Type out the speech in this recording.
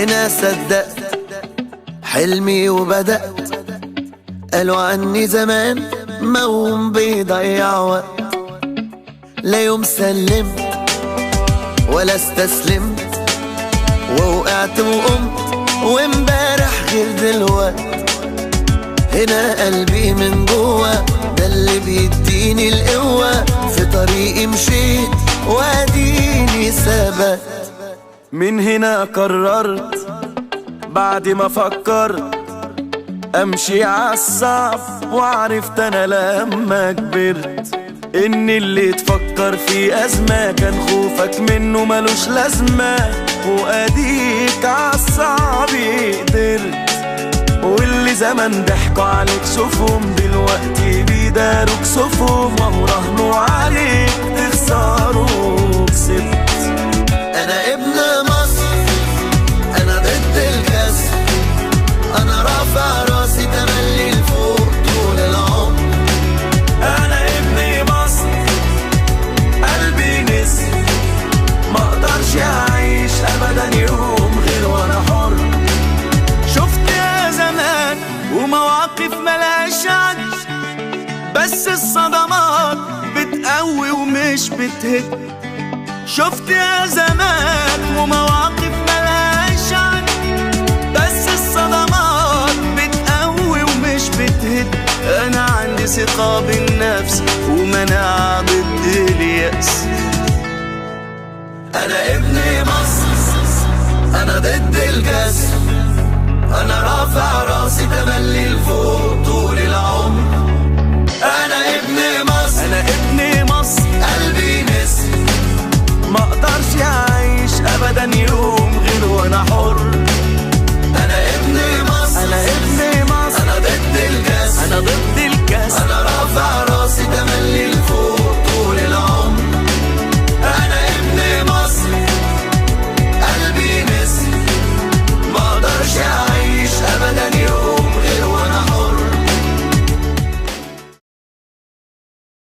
هنا صدقت حلمي وبدأت. قالوا عني زمان موهوم بيضيع وقت، لا يوم سلمت ولا استسلمت، ووقعت وقمت وامبارح غير دلوقت. هنا قلبي من جوا ده اللي بيديني القوة، في طريقي مشيت واديني ثبت. من هنا قررت بعد ما فكرت امشي عالصعب، وعرفت انا لما كبرت ان اللي تفكر في ازمة كان خوفك منه ملوش لازمة، واديك عالصعب قدرت. واللي زمان ضحكوا عليك شوفهم دلوقتي بيداروك صفهم، وهو راهنوا عليك تخسروا وكسبت. انا ابن مصر، انا ضد الكسر، انا رافع راسي تملي لفوق طول العمر. انا ابن مصر قلبي نسر، ما اقدرش اعيش ابدا يوم غير وانا حر. شفت يا زمان ومواقف ملهاش عد، بس الصدمات بتقوي ومش بتهد. شفت يا زمان ومواقف ملهاش عد، بس الصدمات بتقوي ومش بتهد. انا عندي ثقة بالنفس ومناعة ضد اليأس. انا ابن مصر، انا ضد الكسر، انا رافع راسي تملي لفوق